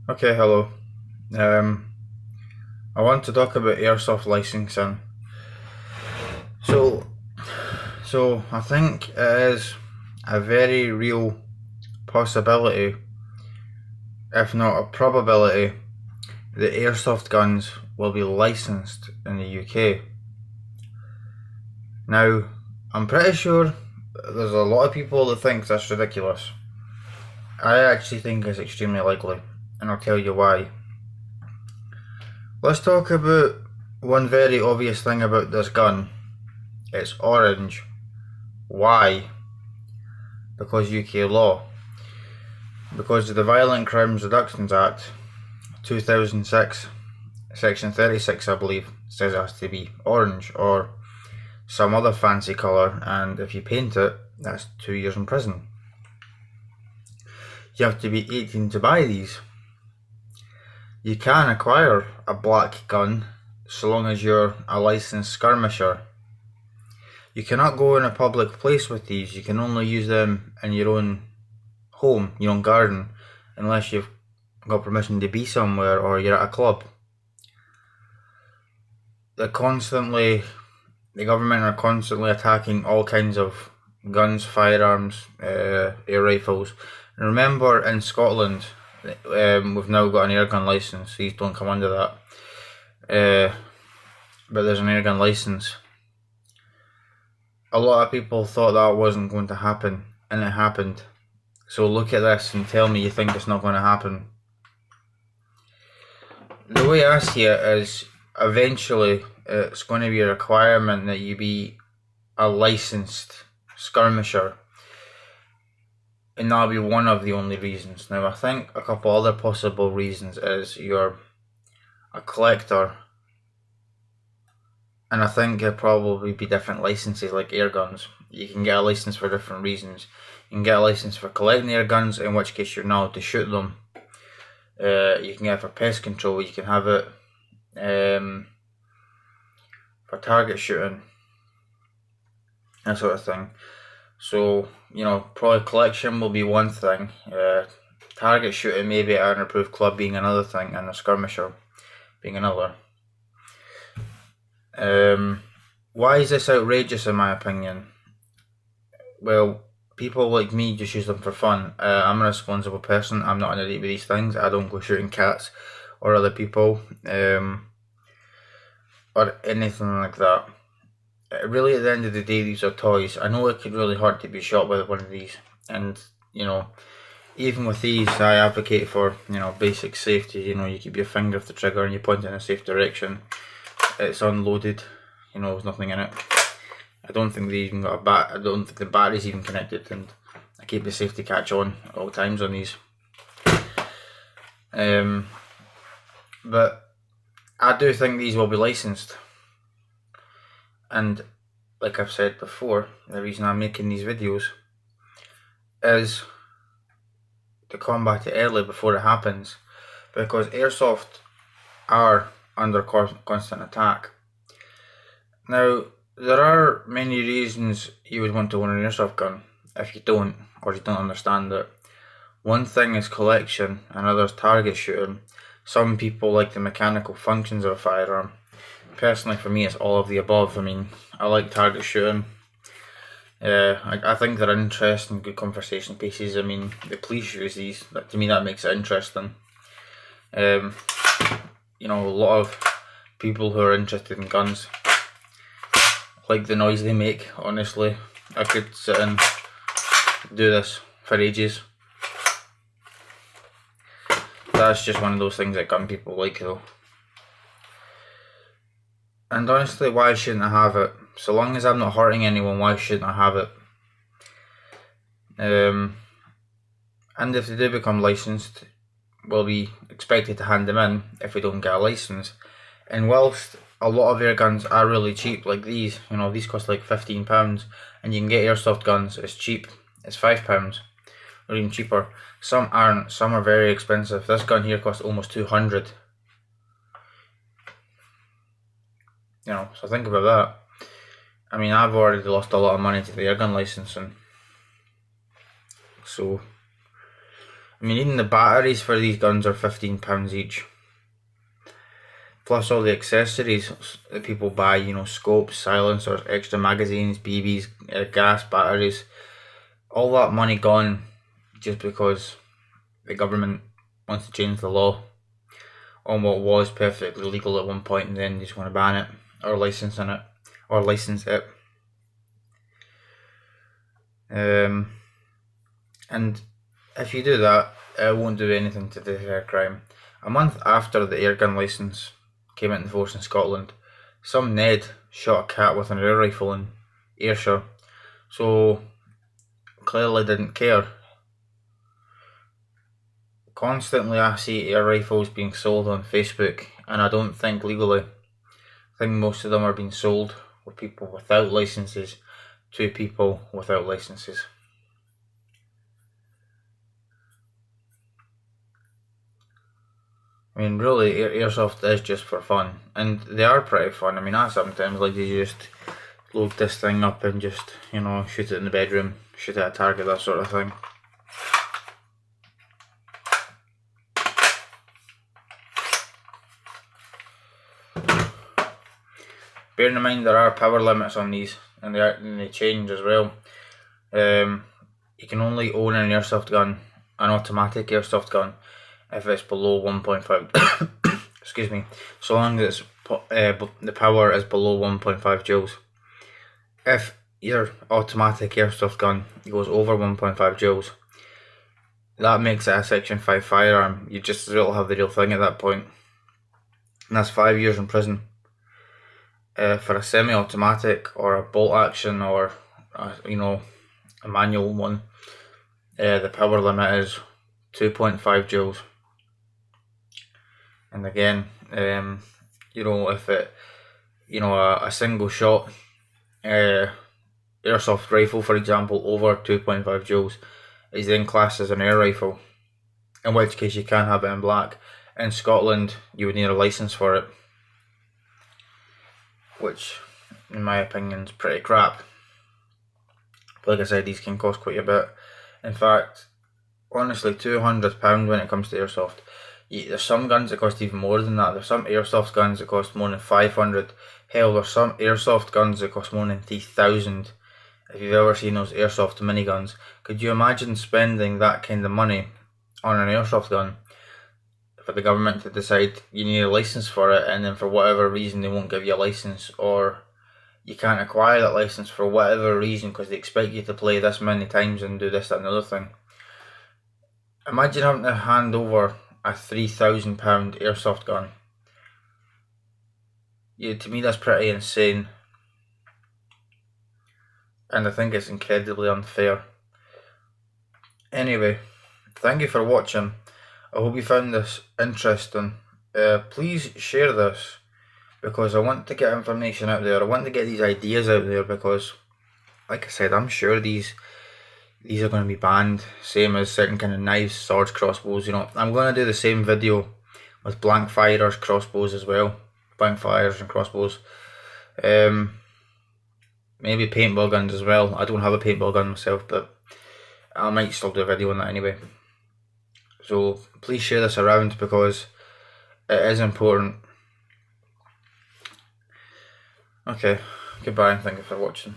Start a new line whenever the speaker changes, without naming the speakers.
Okay, hello. Um, I want to talk about airsoft licensing. So, so I think it is a very real possibility, if not a probability, that airsoft guns will be licensed in the UK. Now, I'm pretty sure there's a lot of people that think that's ridiculous. I actually think it's extremely likely, and I'll tell you why. Let's talk about one very obvious thing about this gun. It's orange. Why? Because UK law. Because of the Violent Crimes Reductions Act 2006, section 36, I believe, says it has to be orange or some other fancy colour, and if you paint it, that's 2 years in prison. You have to be 18 to buy these. You can acquire a black gun so long as you're a licensed skirmisher. You cannot go in a public place with these. You can only use them in your own home, your own garden, unless you've got permission to be somewhere or you're at a club. The government are constantly attacking all kinds of guns, firearms, air rifles. And remember, in Scotland, we've now got an airgun license. These don't come under that, but there's an airgun license. A lot of people thought that wasn't going to happen, and it happened. So look at this and tell me you think it's not going to happen. The way I see it is, eventually it's going to be a requirement that you be a licensed skirmisher, and that'll be one of the only reasons. Now I think a couple other possible reasons is you're a collector, and I think there'll probably be different licenses like air guns. You can get a license for different reasons. You can get a license for collecting air guns, in which case you're not allowed to shoot them. You can get it for pest control. You can have it for target shooting, that sort of thing. So, probably collection will be one thing. Target shooting maybe at an approved club being another thing, and a skirmisher being another. Why is this outrageous in my opinion? Well, people like me just use them for fun. I'm a responsible person. I'm not an idiot with these things. I don't go shooting cats or other people, or anything like that. Really, at the end of the day, these are toys. I know it could really hurt to be shot with one of these, and even with these, I advocate for basic safety. You keep your finger off the trigger and you point in a safe direction. It's unloaded. There's nothing in it. I don't think they even got a bat. I don't think the battery's even connected, and I keep the safety catch on at all times on these. But I do think these will be licensed, and like I've said before, the reason I'm making these videos is to combat it early before it happens, because airsoft are under constant attack. Now, there are many reasons you would want to own an airsoft gun if you don't, or you don't understand it. One thing is collection, another is target shooting. Some people like the mechanical functions of a firearm. Personally, for me, it's all of the above. I like target shooting. I think they're interesting, good conversation pieces. The police use these. To me, that makes it interesting. A lot of people who are interested in guns like the noise they make. Honestly, I could sit and do this for ages. That's just one of those things that gun people like, though. And honestly, why shouldn't I have it? So long as I'm not hurting anyone, why shouldn't I have it? And if they do become licensed, we'll be expected to hand them in if we don't get a license. And whilst a lot of air guns are really cheap, like these, these cost like £15, and you can get airsoft guns as cheap as £5, or even cheaper. Some aren't, some are very expensive. This gun here costs almost 200. So think about that. I've already lost a lot of money to the airgun licensing. So, I mean, even the batteries for these guns are £15 each. Plus all the accessories that people buy, you know, scopes, silencers, extra magazines, BBs, gas, batteries. All that money gone just because the government wants to change the law on what was perfectly legal at one point, and then they just want to ban it or license it. And if you do that, it won't do anything to deter crime. A month after the airgun licence came into force in Scotland, some Ned shot a cat with an air rifle in Ayrshire, so clearly didn't care. Constantly I see air rifles being sold on Facebook, and I don't think legally. I think most of them are being sold with people without licences to people without licences. I mean, really, airsoft is just for fun, and they are pretty fun. I mean, I sometimes like to just load this thing up and just, you know, shoot it in the bedroom, shoot at a target, that sort of thing. Bearing in mind there are power limits on these, and they change as well. You can only own an airsoft gun, an automatic airsoft gun, if it's below 1.5 excuse me, so long as the power is below 1.5 joules. If your automatic airsoft gun goes over 1.5 joules, that makes it a Section 5 firearm. You just as well have the real thing at that point, and that's 5 years in prison. For a semi-automatic or a bolt action or you know, a manual one, the power limit is 2.5 joules. And again, you know, if it, you know, a single shot airsoft rifle, for example, over 2.5 joules is then classed as an air rifle, in which case you can have it in black. In Scotland, you would need a licence for it, which, in my opinion, is pretty crap. But like I said, these can cost quite a bit. In fact, honestly, £200 when it comes to airsoft. There's some guns that cost even more than that. There's some airsoft guns that cost more than 500. Hell, there's some airsoft guns that cost more than 3,000. If you've ever seen those airsoft miniguns, could you imagine spending that kind of money on an airsoft gun for the government to decide you need a license for it, and then for whatever reason they won't give you a license, or you can't acquire that license for whatever reason because they expect you to play this many times and do this, that and the other thing. Imagine having to hand over a £3,000 airsoft gun. Yeah, to me that's pretty insane, and I think it's incredibly unfair. Anyway, thank you for watching. I hope you found this interesting. Please share this, because I want to get information out there. I want to get these ideas out there, because like I said, I'm sure these are going to be banned, same as certain kind of knives, swords, crossbows. You know, I'm going to do the same video with blank firers, crossbows as well, blank firers and crossbows. Maybe paintball guns as well. I don't have a paintball gun myself, but I might still do a video on that anyway. So please share this around, because it is important. Okay, goodbye and thank you for watching.